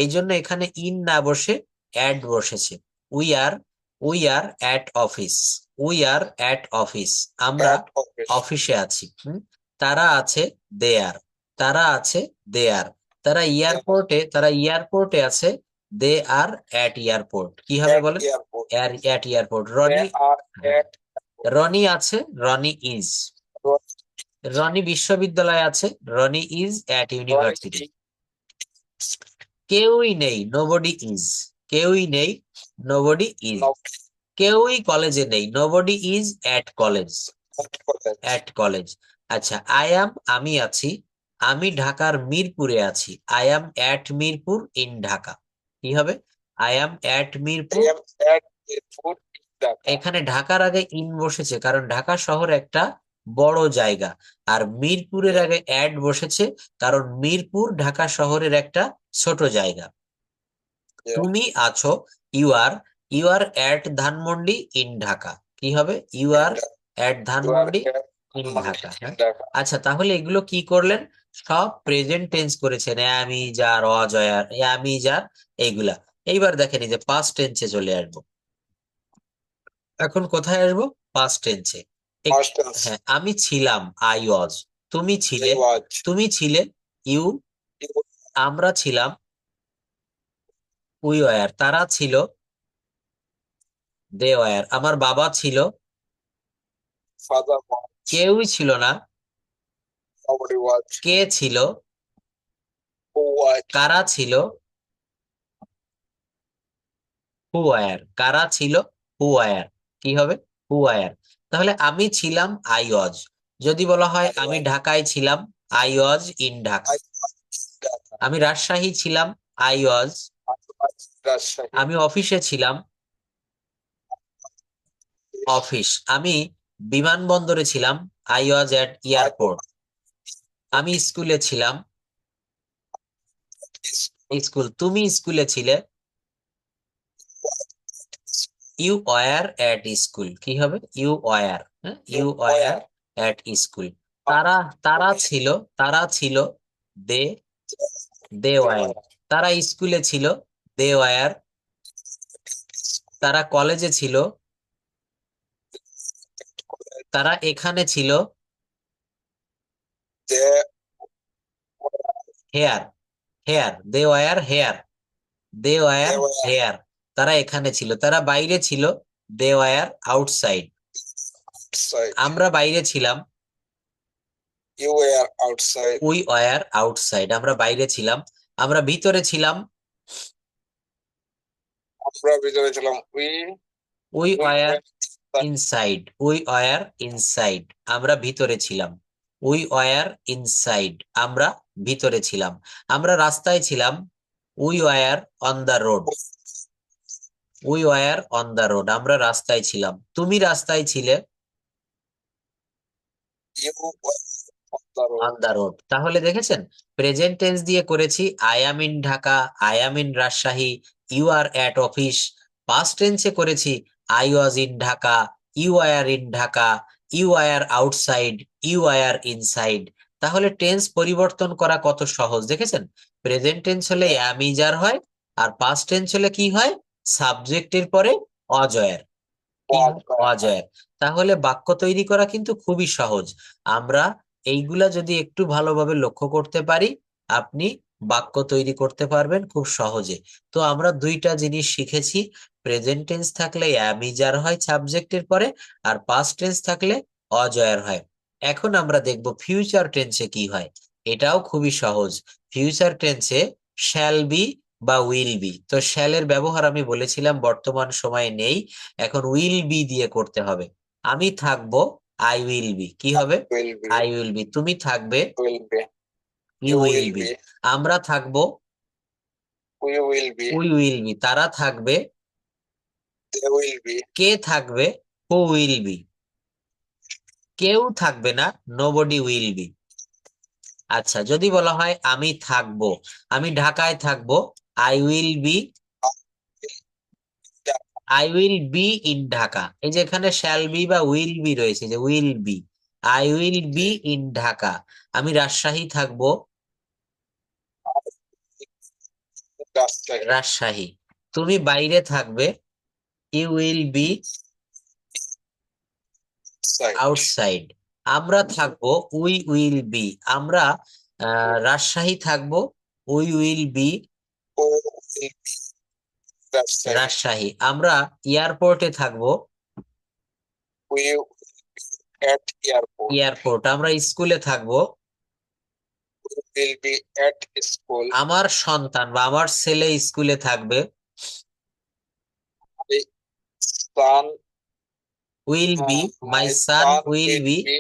এই জন্য এখানে ইন না বসে অ্যাট বসেছে। We are, we are at office. We are at office. আমরা অ্যাট অফিস। অফিসে আছি। তারা আছে, দেয়ার। তারা আছে, দেয়ার। তারা এয়ারপোর্টে, তারা এয়ারপোর্টে আছে, দে আর অ্যাট এয়ারপোর্ট। কি হবে অ্যাট বলেন? এয়ারপোর্ট। At airport. দে রনি, আর হ্যাঁ, অ্যাট রনি আছে, রনি ইজ। রনি বিশ্ববিদ্যালয়ে আছে, রনি ইজ অ্যাট ইউনিভার্সিটি। কেউই নেই, নোবডি ইজ। কেউই নেই, নোবডি ইজ। কেউই কলেজে নেই, nobody is at college. At college. আচ্ছা, আই অ্যাম, আমি আছি, আমি ঢাকার মিরপুরে আছি। I am at Mirpur in Dhaka. কি হবে? I am at Mirpur. এখানে ঢাকার আগে ইন বসেছে কারণ ঢাকা শহর একটা বড় জায়গা, আর মিরপুরের আগে অ্যাড বসেছে কারণ মিরপুর ঢাকা শহরের একটা ছোট জায়গা। তুমি আছো, you are, you are at Dhanmondi in Dhaka. কি হবে? You are at Dhanmondi in Dhaka. হ্যাঁ, আচ্ছা, তাহলে এগুলো কি করলেন? সব প্রেজেন্ট টেন্স করেছেন, আমি যার, অজয়ার, আমি যার, এইগুলা। এইবার দেখেন, এই যে পাস্ট টেন্সে চলে আসবো। এখন কোথায় আসবো? পাস্ট টেন্সে। হ্যাঁ, আমি ছিলাম, আই ওয়াজ। তুমি ছিলে, তুমি ছিলে, ইউ। আমরা ছিলাম, উই ওয়ার। তারা ছিল, দে ওয়ার। আমার বাবা ছিল, কেউই ছিল না, কে ছিল। কারা ছিল, হু ওয়ার। কারা ছিল, হু ওয়ার। কি হবে? Who were. তাহলে আমি ছিলাম, আই ওয়াজ। যদি বলা হয় আমি ঢাকায় ছিলাম, আই ওয়াজ ইন ঢাকা। আমি রাজশাহী ছিলাম, আই ওয়াজ। আমি অফিসে ছিলাম, অফিস। আমি বিমানবন্দরে ছিলাম, আই ওয়াজ এট এয়ারপোর্ট। আমি স্কুলে ছিলাম, স্কুল। তুমি স্কুলে ছিলে, ইউ ওয়ার এট স্কুল। কি হবে? You were. হ্যাঁ, ইউ ওয়ার এট স্কুল। তারা তারা ছিল তারা ছিল দে দে ওয়ার। তারা স্কুলে ছিল, দে ওয়ার। তারা কলেজে ছিল, তারা এখানে ছিল, they here here they were here, they were they were here. তারা এখানে ছিল, তারা বাইরে ছিল, দে ওয়ার আউটসাইড। outside. আমরা বাইরে ছিলাম, You were outside. We were outside. আমরা বাইরে ছিলাম। আমরা ভিতরে ছিলাম, আমরা ভিতরে ছিলাম। We We were were inside. Inside. We were inside, আমরা ভিতরে ছিলাম। উই ওয়ার ইনসাইড, আমরা ভিতরে ছিলাম। আমরা রাস্তায় ছিলাম, we were on the road. We were on the road, আমরা রাস্তায় ছিলাম। তুমি রাস্তায় ছিলে, You were on the road. On the road. তাহলে দেখেছেন, প্রেজেন্ট টেন্স দিয়ে করেছি I am in Dhaka, I am in Rajshahi, you are at office. Past টেন্সে করেছি I was in Dhaka, you are in Dhaka, you are outside, you are inside. তাহলে tense পরিবর্তন করা কত সহজ দেখেছেন। প্রেজেন্ট টেন্স হলে অ্যাম ইজ আর হয়, আর পাস্ট টেন্স হলে কি হয়, সাবজেক্টের পরে অজয়ের। কি হয়? অজয়ের। তাহলে বাক্য তৈরি করা কিন্তু খুবই সহজ। আমরা এইগুলা যদি একটু ভালোভাবে লক্ষ্য করতে পারি, আপনি বাক্য তৈরি করতে পারবেন খুব সহজে। তো আমরা দুইটা জিনিস শিখেছি, প্রেজেন্ট টেন্স থাকলে অ্যামিজার হয় সাবজেক্টের পরে, আর পাস্ট টেন্স থাকলে অজয়ের হয়। এখন আমরা দেখব ফিউচার টেন্সে কি হয়। এটাও খুবই সহজ। ফিউচার টেন্সে শ্যাল বি বা উইল বি। তো শ্যালের ব্যবহার আমি বলেছিলাম বর্তমান সময়ে নেই, এখন উইল বি দিয়ে করতে হবে। আমি থাকবো, আই উইল বি। কি হবে? Will be. I will be. তুমি থাকবে, Will be. You You will will be. be. আমরা থাকবো, We will be. We will be. তারা থাকবে, They will be. কে থাকবে, হু উইল বি। কেউ থাকবে না, নোবডি উইল বি। আচ্ছা, যদি বলা হয় আমি থাকবো, আমি ঢাকায় থাকবো, I will be, I will be in Dhaka. এই যে এখানে শ্যাল বি বা উইল বি রয়েছে, যে will be, I will be in Dhaka. আমি রাজশাহী থাকবো, Outside. রাজশাহী। তুমি বাইরে থাকবে, you will be Side. Outside. আমরা থাকবো, উই উইল বি। আমরা রাজশাহী থাকবো, we will be Who will be outside. Rajshahi. আমরা এয়ারপোর্টে থাকবো, We will be at airport. Airport. আমরা স্কুলে থাকবো, We will be at school. আমার সন্তান বা আমার ছেলে স্কুলে থাকবে, My son. Will be, my My son son will will be be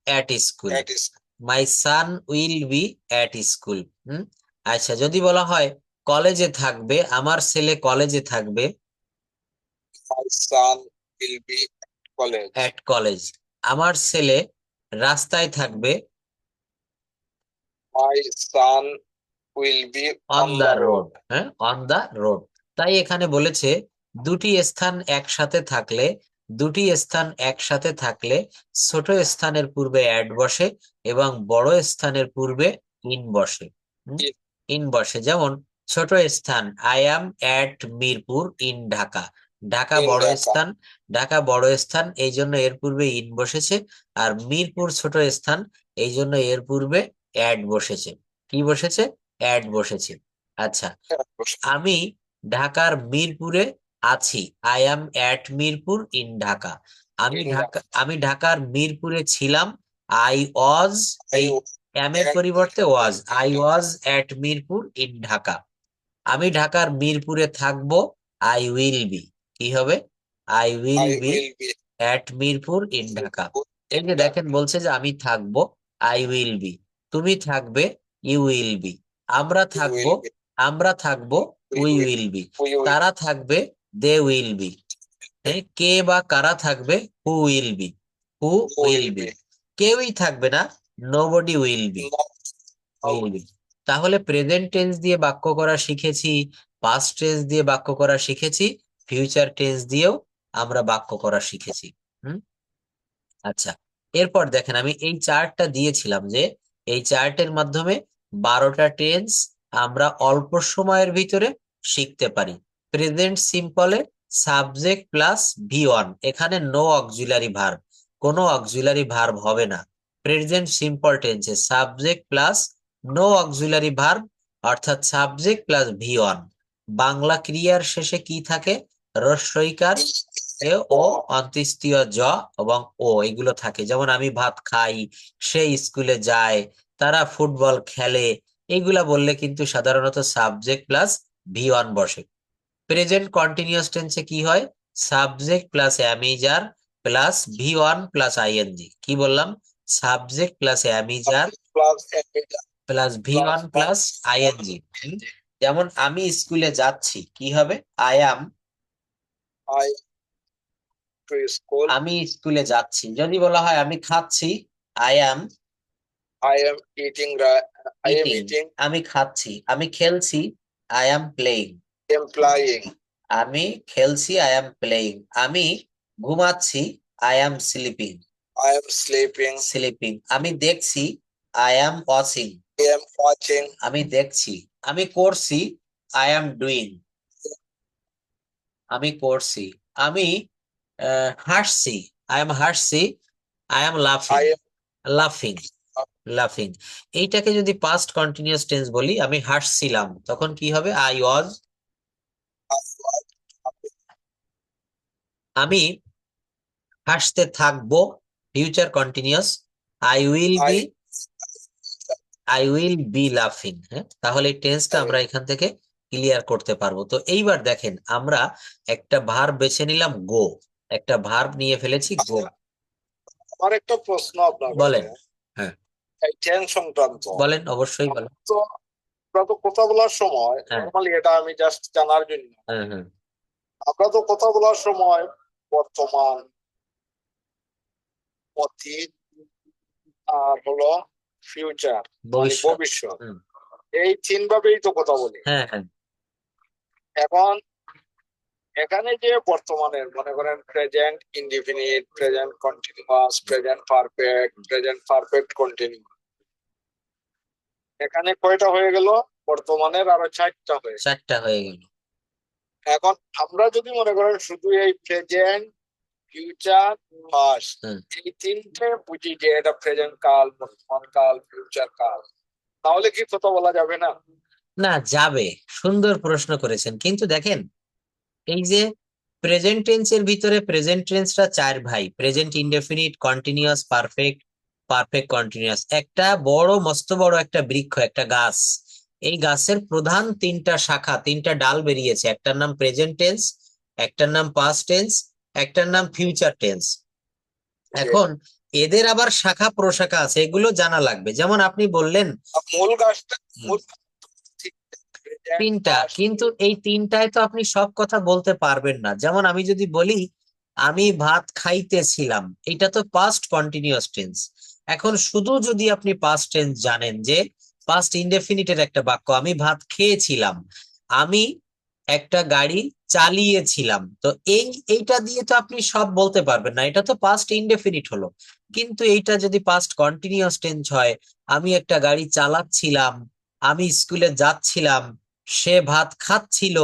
at school. at school. My son will be at school. আচ্ছা, যদি বলা হয় কলেজে থাকবে, আমার ছেলে কলেজে থাকবে, My son will be at college. At college. আমার ছেলে রাস্তায় থাকবে, My son will be on on the the road. road. হ্যাঁ, অন দা রোড। তাই এখানে বলেছে দুটি স্থান একসাথে থাকলে, দুটি স্থান একসাথে থাকলে ছোট স্থানের পূর্বে অ্যাড বসে এবং বড় স্থানের পূর্বে ইন বসে। In- ইন বসে, যেমন ছোট স্থান I am at Mirpur in Dhaka. Dhaka In বড় Dhaka. স্থান, ঢাকা বড় স্থান, এই জন্য এর পূর্বে ইন বসেছে। আর মিরপুর ছোট স্থান, এই জন্য এর পূর্বে অ্যাড বসেছে। কি বসেছে? অ্যাড বসেছে। আচ্ছা, আমি ঢাকার মিরপুরে আছি, I am at Mirpur in Dhaka. In Dhaka. আমি ঢাকার মিরপুরে ছিলাম, আই ওয়াজ, এই অ্যাম এর at পরিবর্তে was, Mirpur in I Dhaka. Was at Mirpur in Dhaka. আমি ঢাকার মিরপুরে থাকবো, আই উইল বি। কি হবে? I will I be will be at Mirpur in Dhaka. এই in যে Dhaka. দেখেন, বলছে যে আমি থাকবো, আই উইল বি। তুমি থাকবে, ইউ উইল বি। আমরা You থাকবো, will be. আমরা থাকবো, We we will. Will be. We will. তারা থাকবে, দে উইল বি। কে বা কারা থাকবে, who will be. Who Who will will be. be. কেউই থাকবে না, nobody will be. No. Will be. তাহলে প্রেজেন্ট টেন্স দিয়ে বাক্য করা শিখেছি, পাস্ট টেন্স দিয়ে বাক্য করা শিখেছি, ফিউচার টেন্স দিয়েও আমরা বাক্য করা শিখেছি। হুম। আচ্ছা, এরপর দেখেন আমি এই চার্টটা দিয়েছিলাম যে এই চার্টের মাধ্যমে 12টা টেন্স আমরা অল্প সময়ের ভিতরে শিখতে পারি। প্রেজেন্ট সিম্পলে সাবজেক্ট প্লাস V1, এখানে নো অক্সিলারি ভার্ব, কোনো অক্সিলারি ভার্ব হবে না। প্রেজেন্ট সিম্পল টেন্সে subject plus no auxiliary verb, অর্থাৎ সাবজেক্ট প্লাস V1। বাংলা ক্রিয়ার শেষে কি থাকে? রস্বইকার এ ও অন্ত্যেষ্টিয় জ এবং ও, এগুলো থাকে। যেমন আমি ভাত খাই, সে স্কুলে যায়, তারা ফুটবল খেলে, এইগুলা বললে কিন্তু সাধারণত সাবজেক্ট প্লাস V1 বসে। প্রেজেন্ট কন্টিনিউয়াস টেন্সে কি হয়? Subject plus am is are plus V1 plus ING. কি বললাম? Subject plus am is are plus plus V1 plus ING. যেমন আমি স্কুলে যাচ্ছি, কি হবে? I am. I to school, আমি স্কুলে যাচ্ছি। যদি বলা হয় আমি খাচ্ছি, I am I am eating, I am eating. Eating, আমি খাচ্ছি। আমি খেলছি, আই অ্যাম প্লেইং। এমপ্লয়িং, আমি খেলছি, আই অ্যাম প্লেইং। আমি ঘুমাচ্ছি, I am sleeping. I am sleeping, sleeping. আমি দেখছি, I am watching. I am watching, আমি দেখছি। আমি করছি, আই অ্যাম ডুইং। আমি করছি। আমি হাসছি, আই এম হাসছি। আই এম লাফিং। আই এম লাফিং। লাফিং। এইটাকে যদি পাস্ট কন্টিনিউয়াস টেন্স বলি, আমি হাসছিলাম, তখন কি হবে? I was. আমি হাসতে থাকবো, future continuous, I will I be. I will be লাফিং। হ্যাঁ, তাহলে এই টেন্সটা আমরা এখান থেকে ক্লিয়ার করতে পারবো। তো এইবার দেখেন আমরা একটা ভার্ব বেছে নিলাম, গো। একটা ভার্ব নিয়ে ফেলেছি, গো। আমার একটা প্রশ্ন আপনার বলেন। কাছে, হ্যাঁ, এই টেন্স সংক্রান্ত। বলেন, অবশ্যই বলেন। তো আমরা তো কথা বলার সময়, হ্যাঁ, নর্মালি এটা আমি জাস্ট জানার জন্য, হ্যাঁ, হ্যাঁ, আমরা তো কথা বলার সময় বর্তমান, অতীত, আর হলো ফিউচার মানে ভবিষ্যৎ। ভবিষ্যৎ, হুম, এই তিন ভাবেই তো কথা বলি। হ্যাঁ, হ্যাঁ, এখন এখানে যে বর্তমানের মনে করেন present indefinite, present continuous, present perfect, present perfect continue, এখানে কয়টা হয়ে গেল? বর্তমানের আরো 4টা হয়ে গেল। 4টা হয়ে গেল। এখন আমরা যদি মনে করেন শুধু এই প্রেজেন্ট, ফিউচার, পাস্ট, হুম। এই তিনটে বুঝি যে এটা প্রেজেন্ট কাল, বর্তমান কাল, ফিউচার কাল, তাহলে কি কথা বলা যাবে না? না, যাবে। সুন্দর প্রশ্ন করেছেন, কিন্তু দেখেন এই যে প্রেজেন্ট টেন্সের ভিতরে প্রেজেন্ট টেন্সটা 4 ভাই: present indefinite, continuous, perfect, perfect continuous. একটা বড়, মস্ত বড় একটা বৃক্ষ, একটা গাছ। এই গাছের প্রধান 3টা শাখা, 3টা ডাল বেরিয়েছে। একটার নাম প্রেজেন্ট টেন্স, একটার নাম পাস্ট টেন্স, একটার নাম ফিউচার টেন্স। যে এখন এদের আবার শাখা প্রশাখা আছে, এগুলো জানা লাগবে। যেমন আপনি বললেন মূল গাছটা, হুম, মূল ঠিক, প্রেজেন্ট, 3টা, পাস্ট, কিন্তু এই 3টায় তো আপনি সব কথা বলতে পারবেন না। যেমন আমি যদি বলি আমি ভাত খাইতেছিলাম, এটা তো পাস্ট কন্টিনিউয়াস টেন্স। এখন শুধু যদি আপনি পাস্ট টেন্স জানেন, যে পাস্ট ইনডেফিনিটের একটা বাক্য, আমি ভাত খেয়েছিলাম, আমি একটা গাড়ি চালিয়েছিলাম, তো এইটা দিয়ে তো আপনি সব বলতে পারবেন না, এটা তো পাস্ট ইনডেফিনিট হলো। কিন্তু এইটা যদি পাস্ট কন্টিনিউয়াস টেন্স হয়, আমি একটা গাড়ি চালাচ্ছিলাম, আমি স্কুলে যাচ্ছিলাম, সে ভাত খাচ্ছিল,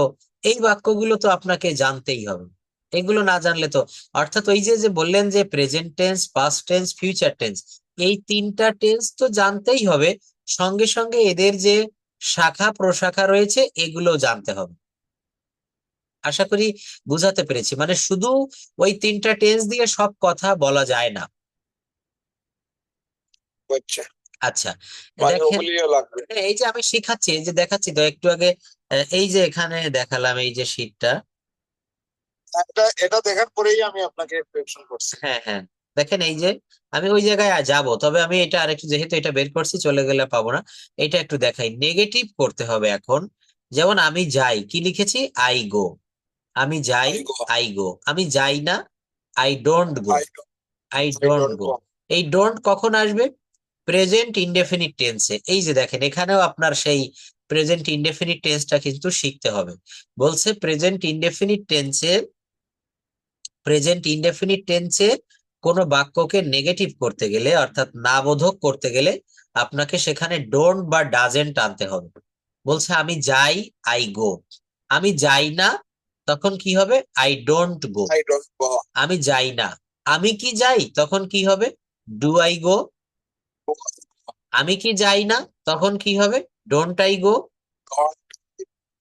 এই বাক্যগুলো তো আপনাকে জানতেই হবে। এগুলো না জানলে তো, অর্থাৎ ওই যে যে বললেন যে present tense, past tense, future tense, এই 3টা টেন্স তো জানতেই হবে। সঙ্গে সঙ্গে এদের যে শাখা প্রশাখা রয়েছে, এগুলো জানতে হবে। আশা করি বুঝাতে পেরেছি। মানে শুধু ওই 3টা টেন্স দিয়ে সব কথা বলা যায় না। হচ্ছে, আচ্ছা, মানে দেখেন ওগুলিও লাগবে। এই যে আমি শিখাচ্ছি, এই যে দেখাচ্ছি তো একটু আগে, এই যে এখানে দেখালাম এই যে শীটটা। এটা এটা দেখার পরেই আমি আপনাকে কোয়েকশন করছি। হ্যাঁ, হ্যাঁ, দেখেন এই যে আমি ওই জায়গায় যাব, তবে আমি এটা আরেকটু, যেহেতু এটা বের করছি, চলে গেলে পাবো না। এটা একটু দেখাই, নেগেটিভ করতে হবে এখন। যেমন আমি যাই, কি লিখেছি? I go. আমি যাই, আই গো, আই গো। আমি যাই না, I don't go. I I I don't don't go. Go. এই ডোন্ট কখন আসবে? প্রেজেন্ট ইনডেফিনিট টেন্সে। এই যে দেখেন এখানেও আপনার সেই প্রেজেন্ট ইনডেফিনিট টেন্সটা কিন্তু শিখতে হবে। বলছে প্রেজেন্ট ইনডেফিনিট টেন্সে, প্রেজেন্ট ইনডেফিনিট টেন্সে কোনো বাক্যকে নেগেটিভ করতে গেলে অর্থাৎ না বোধক করতে গেলে আপনাকে সেখানে ডোন্ট বা ডাজেন্ট আনতে হবে। বলছে আমি যাই, আই গো। আমি যাই না, তখন কি হবে? I don't go. I don't go. আমি যাই না। আমি কি যাই, তখন কি হবে? Do I go. আমি কি যাই না, তখন কি হবে? Don't I go. Don't.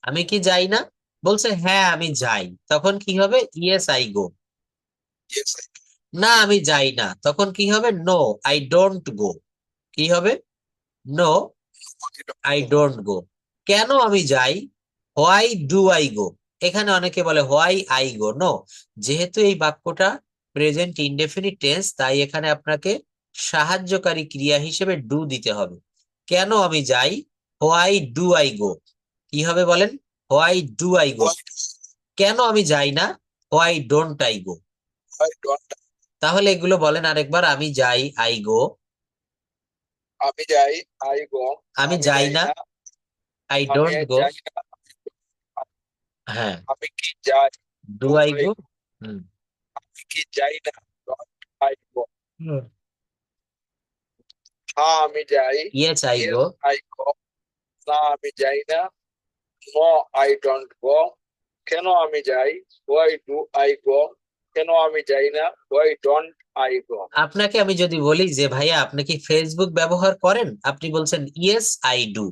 আমি কি যাই না, বলছে হ্যাঁ আমি যাই, তখন কি হবে? Yes I go. Yes, I না আমি যাই না, তখন কি হবে? No I don't go. কি হবে? No don't I go. Don't go. কেন আমি যাই? Why do I go. এখানে অনেকে বলে হোয়াই আই গো। নো, যেহেতু এই বাক্যটা প্রেজেন্ট ইনডেফিনিট টেন্স, তাই এখানে আপনাকে সাহায্যকারী ক্রিয়া হিসেবে ডু দিতে হবে। কেন আমি যাই? হোয়াই ডু আই গো। কি হবে বলেন? Why do I go. Why কেন আমি যাই না? Why don't I go. I don't. তাহলে এগুলো বলেন আরেকবার। আমি যাই, আই গো। আমি যাই, I go. আমি আমি যাই যাই না, না, আই আমি ডোন্ট গো। যাই না। হ্যাঁ, আমি কি যাই, do do I I go. go? হুম। আমি কি যাই না, don't I go? হুম। হ্যাঁ আমি যাই, yes I yes go. I go. না আমি যাই না, no I don't go. কেন আমি যাই, why do I go? কেন আমি যাই না, why don't I go? আপনাকে আমি যদি বলি যে ভাইয়া আপনি কি ফেসবুক ব্যবহার করেন, আপনি বলছেন ইয়েস আই ডু।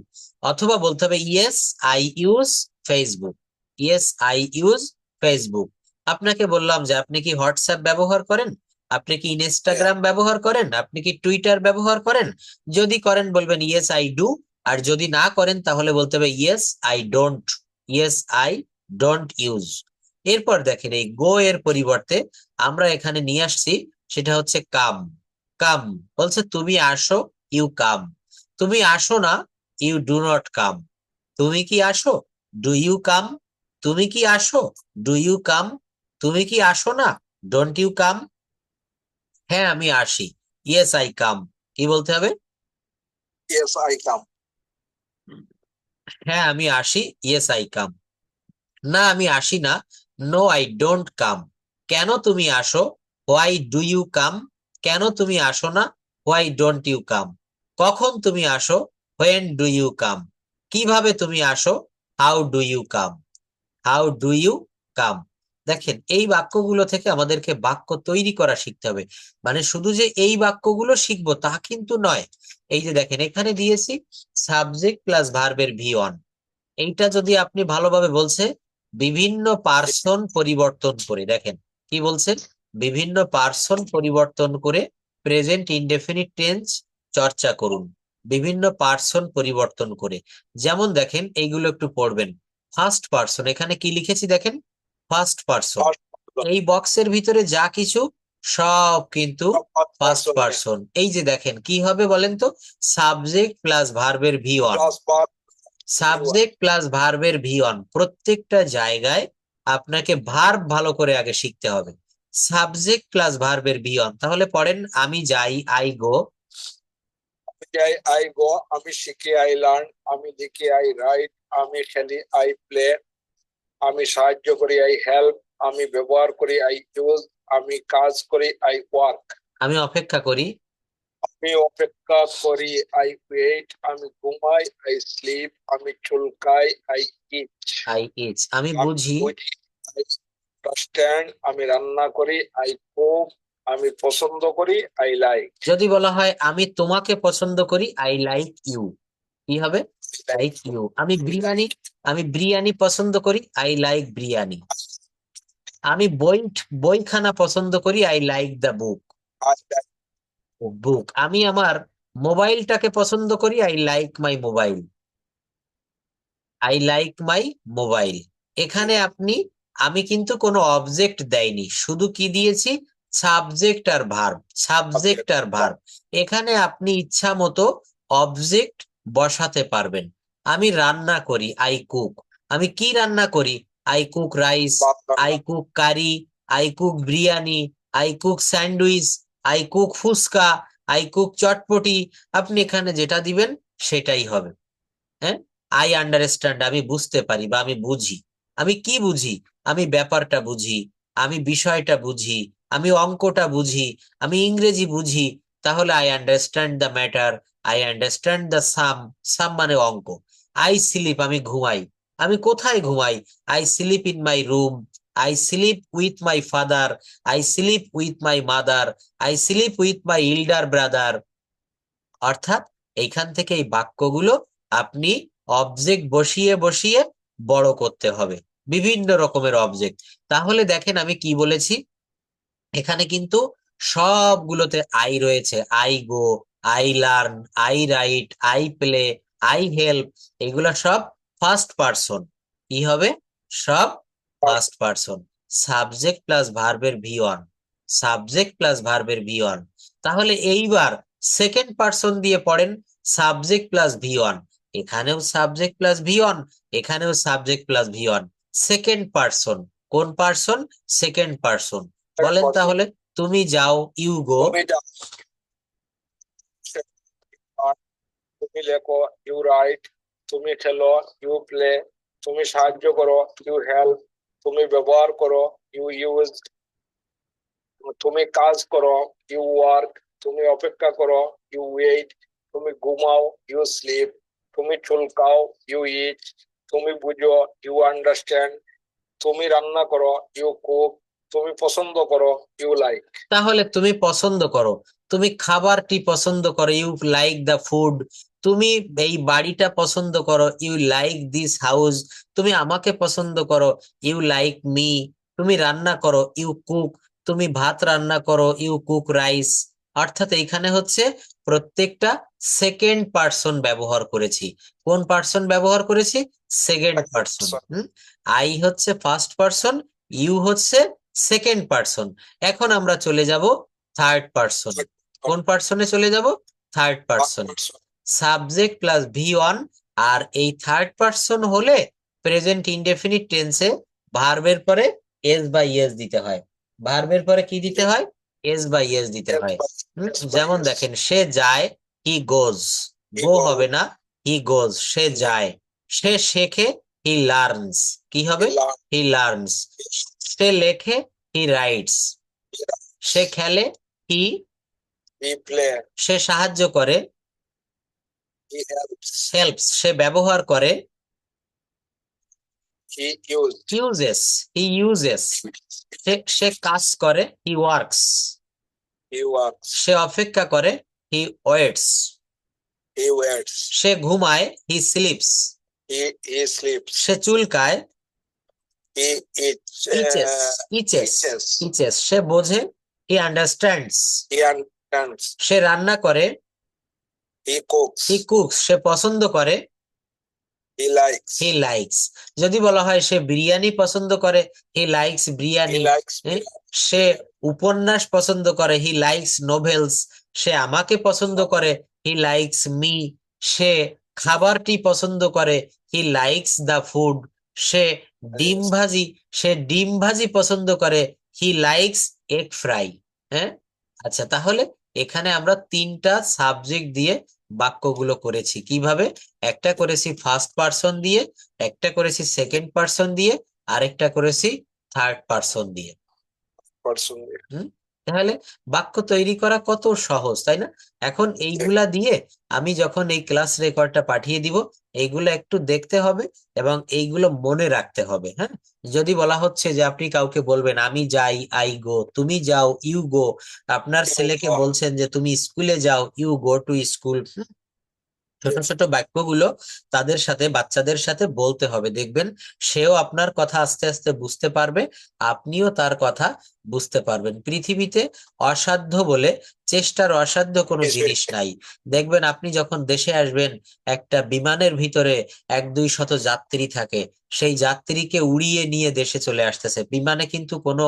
অথবা বলতে হবে yes I use Facebook. Yes I use Facebook. আপনাকে বললাম যে আপনি কি হোয়াটসঅ্যাপ ব্যবহার করেন, আপনি কি Yeah, ইনস্টাগ্রাম ব্যবহার করেন, আপনি কি টুইটার ব্যবহার করেন। যদি করেন বলবেন ইয়েস আই ডু। আর যদি না করেন তাহলে বলতে হবে yes I don't. Yes I don't use. এরপর দেখেন এই গো এর পরিবর্তে আমরা এখানে নিয়ে আসছি, সেটা হচ্ছে কাম। কাম বলছে তুমি আসো, ইউ কাম। তুমি আসো না, ইউ ডু নট কাম। তুমি কি আসো, ডু ইউ কাম। তুমি কি আসো, ডু ইউ কাম। তুমি কি আসো না, ডোন্ট ইউ কাম। হ্যাঁ আমি আসি, ইয়েস আই কাম। কি বলতে হবে? yes I come. হ্যাঁ আমি আসি, ইয়েস আই কাম। না আমি আসি না, নো আই ডোন্ট কাম। কেন তুমি আসো, হোয়াই ডু ইউ কাম। কেন তুমি আসো না, হোয়াই ডোন্ট ইউ কাম। কখন তুমি আসো, হোয়েন ডু ইউ কাম। কিভাবে তুমি আসো, how do you come. How do you come. দেখেন এই বাক্যগুলো থেকে আমাদেরকে বাক্য তৈরি করা শিখতে হবে। মানে শুধু যে এই বাক্যগুলো শিখবো তা কিন্তু নয়। এই যে দেখেন এখানে দিয়েছি সাবজেক্ট প্লাস ভার্বের ভি অন। এইটা যদি আপনি ভালোভাবে বলছে বিভিন্ন পার্সন পরিবর্তন করে, দেখেন কি বলছে, বিভিন্ন পার্সন পরিবর্তন করে প্রেজেন্ট ইনডেফিনিট টেন্স চর্চা করুন। বিভিন্ন পার্সন পরিবর্তন করে, যেমন দেখেন এইগুলো একটু পড়বেন। ফার্স্ট পার্সন, এখানে কি লিখেছি দেখেন, ফার্স্ট পার্সন। First এই বক্সের ভিতরে যা কিছু সব কিন্তু ফার্স্ট person পার্সন। এই যে দেখেন কি হবে বলেন তো, সাবজেক্ট প্লাস ভার্বের V on. plus verb you subject plus ভার্বের ভি অন, প্রত্যেকটা জায়গায় আপনাকে ভার্ব ভালো করে আগে শিখতে হবে। সাবজেক্ট প্লাস ভার্বের ভি অন, তাহলে পড়েন আমি যাই, আই গো। আমি যাই, I go. আমি শিখি, I learn. আমি লিখি, I write. আমি খেলি, I play. আমি সাহায্য করি, I help. আমি ব্যবহার করি, I use. আমি কাজ করি, I work. আমি অপেক্ষা করি, আমি অপেক্ষা করি, I wait. আমি ঘুমাই, I sleep. আমি চুলকাই, I eat. I itch. আমি আমি বুঝি, বুঝি, I understand. আমি রান্না করি, I cook. আমি পছন্দ করি, I like. যদি বলা হয় আমি তোমাকে পছন্দ করি, আই লাইক ইউ। কি হবে? Like Like. ইউ। আমি বিরিয়ানি পছন্দ করি, আই লাইক বিরিয়ানি। আমি বইখানা পছন্দ করি, I like the book. I like. বুক। আমি আমার মোবাইলটাকে পছন্দ করি, I like my mobile. I like my mobile. এখানে আমি কিন্তু কোনো অবজেক্ট দেয়নি, শুধু কি দিয়েছি, সাবজেক্ট আর ভার্ব। সাবজেক্ট আর ভার্ব। এখানে আপনি ইচ্ছা মতো অবজেক্ট বসাতে পারবেন। আমি রান্না করি, আই কুক। আমি কি রান্না করি, I cook rice, I cook curry, I cook biryani, I cook sandwich, I cook fuchka, I cook chotpoti. আপনি এখানে যেটা দিবেন সেটাই হবে। হ্যাঁ, আই আন্ডারস্ট্যান্ড, আমি বুঝতে পারি বা আমি বুঝি। আমি কি বুঝি, আমি ব্যাপারটা বুঝি, আমি বিষয়টা বুঝি, আমি অঙ্কটা বুঝি, আমি ইংরেজি বুঝি, তাহলে I understand the matter, I understand the sum, sum মানে অঙ্ক। আই স্লিপ, আমি ঘুমাই, আমি কোথায় ঘুমাই? I sleep in my room, I sleep with my father, I sleep with my mother, I sleep with my elder brother. অর্থাৎ এইখান থেকে এই বাক্যগুলো আপনি অবজেক্ট বসিয়ে বসিয়ে বড় করতে হবে, বিভিন্ন রকমের অবজেক্ট। তাহলে দেখেন আমি কি বলেছি, এখানে কিন্তু সবগুলোতে আই রয়েছে। I go, I learn, I right, I play, I help, এগুলা সব ফার্স্ট পারসন। কি হবে? সব ফার্স্ট পারসন। সাবজেক্ট প্লাস ভার্বের ভি ওয়ান, সাবজেক্ট প্লাস ভার্বের ভি ওয়ান। তাহলে এইবার সেকেন্ড পারসন দিয়ে পড়েন, সাবজেক্ট প্লাস ভি ওয়ান। এখানেও সাবজেক্ট প্লাস ভি ওয়ান, এখানেও subject plus V one. Second person, কোন পারসন? Second person. বলেন তাহলে, তুমি যাও, ইউ গো। তুমি যাও, তুমি লেখো, ইউ রাইট। তুমি খেলো, ইউ প্লে। তুমি সাহায্য করো, ইউ হেল্প। তুমি ব্যবহার করো, ইউ ইউজ। তুমি কাজ করো, ইউ ওয়ার্ক। তুমি অপেক্ষা করো, ইউ ওয়েট। তুমি ঘুমাও, ইউ স্লিপ। তুমি চুলকাও, ইউ ইট। তুমি বুঝো, ইউ আন্ডারস্ট্যান্ড। তুমি রান্না করো, ইউ কুক। তুমি পছন্দ করো, ইউ লাইক। তাহলে তুমি পছন্দ করো, তুমি খাবারটি পছন্দ করো, ইউ লাইক দ্য ফুড। তুমি এই বাড়িটা পছন্দ করো, ইউ লাইক দিস হাউস। তুমি আমাকে পছন্দ করো, ইউ লাইক মি। তুমি রান্না করো, ইউ কুক। তুমি ভাত রান্না করো, ইউ কুক রাইস। অর্থাৎ এইখানে হচ্ছে প্রত্যেকটা সেকেন্ড পার্সন ব্যবহার করেছি। কোন পার্সন ব্যবহার করেছি? Second person. আই হচ্ছে ফার্স্ট পার্সন, ইউ হচ্ছে সেকেন্ড পার্সন। এখন আমরা চলে যাব থার্ড পার্সনে। কোন পার্সনে চলে যাব? থার্ড পার্সনে। Subject plus V one. আর এই থার্ড পার্সন হলে প্রেজেন্ট ইনডেফিনিট টেন্সে ভার্বের পরে এস বা ইএস দিতে হয়। ভার্বের পরে কি দিতে হয়? এস বা ইএস দিতে হয়। যেমন দেখেন, সে যায়, হি গোজ। গো হবে না, হি গোজ। সে যায়। সে শেখে, হি লার্নস। কি হবে? He learns. সে লেখে, হি রাইটস। সে খেলে, হি। হি প্লে। সে সাহায্য করে, হি হেল্পস। হেল্পস। সে ব্যবহার করে, he used. Uses, he uses. সে কাজ করে, হি ওয়ার্কস। He works. সে অপেক্ষা করে, হি ওয়েটস। হি ওয়েটস। সে ঘুমায়, হি স্লিপস। হি স্লিপস। সে চুলকায়, হি ইটস। ইচেস, ইচেস, ইচেস। ইচেস। সে বোঝে, হি আন্ডারস্ট্যান্ডস। হি আন্ডারস্ট্যান্ডস। সে রান্না করে, হি কুকস। হি কুকস। সে পছন্দ করে, হি লাইকস। He likes. যদি বলা হয় সে বিরিয়ানি পছন্দ করে, he likes he biryani. Likes. সে উপন্যাস পছন্দ করে, হি লাইকস নোভেলস। সে আমাকে পছন্দ করে, হি লাইকস মি। সে খাবারটি পছন্দ করে, হি লাইকস দ্য ফুড। সে ডিম ভাজি, সে ডিম ভাজি পছন্দ করে, হি লাইকস এগ ফ্রাই। হ্যাঁ, আচ্ছা, তাহলে এখানে আমরা তিনটা সাবজেক্ট দিয়ে বাক্যগুলো করেছি। কিভাবে? একটা করেছি ফার্স্ট পার্সন দিয়ে, একটা করেছি সেকেন্ড পার্সন দিয়ে, আরেকটা করেছি থার্ড পার্সন দিয়ে। পারসন। হুম, তাহলে বাক্য তৈরি করা কত সহজ, তাই না? এখন এইগুলা দিয়ে আমি যখন এই ক্লাস রেকর্ডটা পাঠিয়ে দিব, এইগুলো একটু দেখতে হবে এবং এইগুলো মনে রাখতে হবে। হ্যাঁ, যদি বলা হচ্ছে যে আপনি কাউকে বলবেন আমি যাই, আই গো, তুমি যাও, ইউ গো, আপনার ছেলেকে বলছেন যে তুমি স্কুলে যাও, ইউ গো টু স্কুল। ছোট ছোট বাক্যগুলো তাদের সাথে, বাচ্চাদের সাথে বলতে হবে। দেখবেন সেও আপনার কথা আস্তে আস্তে বুঝতে পারবে, আপনিও তার কথা বুঝতে পারবেন। পৃথিবীতে অসাধ্য বলে চেষ্টার অসাধ্য কোনো জিনিস নাই। দেখবেন আপনি যখন দেশে আসবেন, একটা বিমানের ভিতরে 1-2 শত যাত্রী থাকে, সেই যাত্রীকে উড়িয়ে নিয়ে দেশে চলে আসতেছে। বিমানে কিন্তু কোনো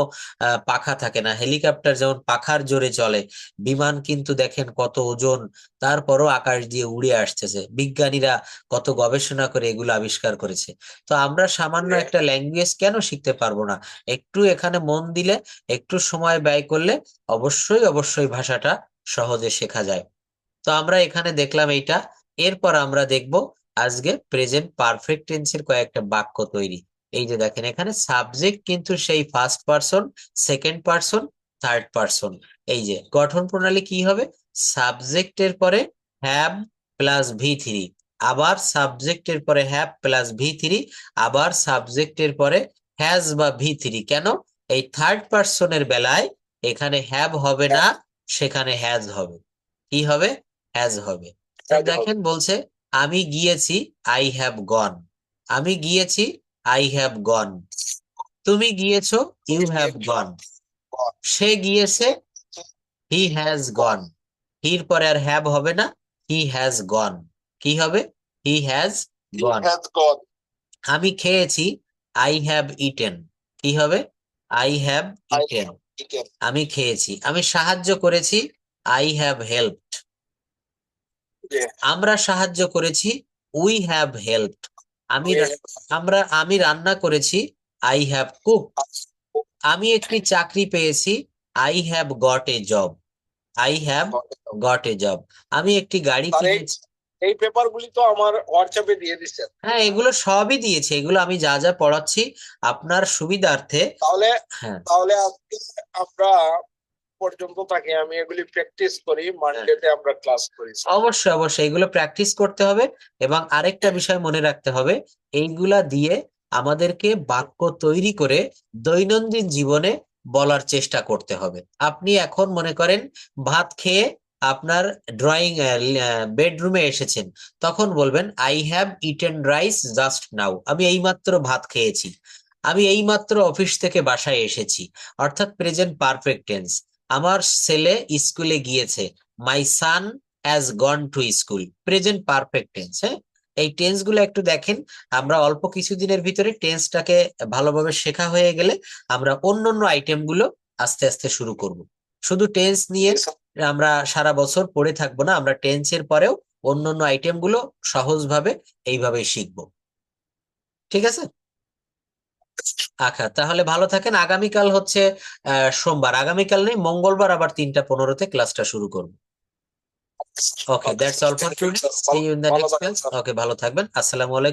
পাখা থাকে না। হেলিকপ্টার যেমন পাখার জোরে চলে, বিমান কিন্তু দেখেন কত ওজন, তারপরও আকাশ দিয়ে উড়ে আসতেছে। বিজ্ঞানীরা কত গবেষণা করে এগুলো আবিষ্কার করেছে। তো আমরা সামান্য একটা ল্যাঙ্গুয়েজ কেন শিখতে পারবো না? একটু এখানে মন দিলে, একটু সময় ব্যয় করলে অবশ্যই অবশ্যই ভাষাটা সহজে শেখা যায়। তো আমরা এখানে দেখলাম এইটা। এরপর আমরা দেখব আজকে প্রেজেন্ট পারফেক্ট টেন্সের কয়েকটা বাক্য তৈরি। এই যে দেখেন, এখানে সাবজেক্ট কিন্তু সেই first person, second person, third person. এই যে গঠন প্রণালী কি হবে, সাবজেক্টের পরে হ্যাভ প্লাস ভি3, আবার সাবজেক্টের পরে হ্যাভ প্লাস ভি3, আবার সাবজেক্টের পরে হ্যাজ বা ভি3। কেন? এই থার্ড পারসনের বেলায় এখানে হ্যাভ হবে না, সেখানে হ্যাজ হবে। কি হবে? হ্যাজ হবে। তাহলে দেখেন বলছে আমি গিয়েছি, আই হ্যাভ গন। আমি গিয়েছি, আই হ্যাভ গন। তুমি গিয়েছো, ইউ হ্যাভ গন। সে গিয়েছে, হি হ্যাজ গন। হির পরে আর হ্যাভ হবে না, হি হ্যাজ গন। কি হবে? He has gone. আমি খেয়েছি, আই হ্যাভ ইটেন। কি হবে? I have eaten. আমি খেয়েছি। আমি সাহায্য করেছি, আই হ্যাভ হেল্পড। আমরা সাহায্য করেছি, উই হ্যাভ হেল্পড। আমি রান্না করেছি, আই হ্যাভ কুক। আমি একটি চাকরি পেয়েছি, I have got a job. I have got a job. আমি একটি গাড়ি কিনেছি। এই পেপারগুলি তো আমার হোয়াটসঅ্যাপে দিয়ে দিচ্ছেন। হ্যাঁ, এগুলো সবই দিয়েছে, এগুলো আমি যা যা পড়াচ্ছি আপনার সুবিধার্থে। তাহলে হ্যাঁ, তাহলে আজকে আমরা পর্যন্ত থাকি, আমি এগুলি প্র্যাকটিস করি, মানডেতে আমরা ক্লাস করি। অবশ্যই অবশ্যই এগুলো প্র্যাকটিস করতে হবে। এবং আরেকটা বিষয় মনে রাখতে হবে, এইগুলা দিয়ে আমাদেরকে বাক্য তৈরি করে দৈনন্দিন জীবনে বলার চেষ্টা করতে হবে। আপনি এখন মনে করেন ভাত খেয়ে আপনার ড্রয়িং বেডরুমে এসেছেন, তখন বলবেন I have eaten rice just now. আমি এইমাত্র ভাত খেয়েছি। আমি এইমাত্র অফিস থেকে বাসায় এসেছি, অর্থাৎ প্রেজেন্ট পারফেক্ট টেন্স। আমার ছেলে স্কুলে গিয়েছে, my son has gone to school. Present perfect tense. হ্যাঁ, এই টেন্স গুলো একটু দেখেন। আমরা অল্প কিছুদিনের ভিতরে টেন্সটাকে ভালোভাবে শেখা হয়ে গেলে আমরা অন্যান্য আইটেম গুলো আস্তে আস্তে শুরু করব। শুধু টেন্স নিয়ে আমরা সারা বছর পড়ে থাকবো না, আমরা টেন্সের পরেও অন্যান্য আইটেম গুলো সহজভাবে এইভাবে শিখবো। ঠিক আছে? আচ্ছা, তাহলে ভালো থাকেন। আগামীকাল হচ্ছে সোমবার, আগামীকাল নেই, মঙ্গলবার আবার 3টা 15-তে ক্লাসটা শুরু করবো। Okay, that's all for today. See you in the next class. Okay, ভালো থাকবেন। আসসালামু আলাইকুম।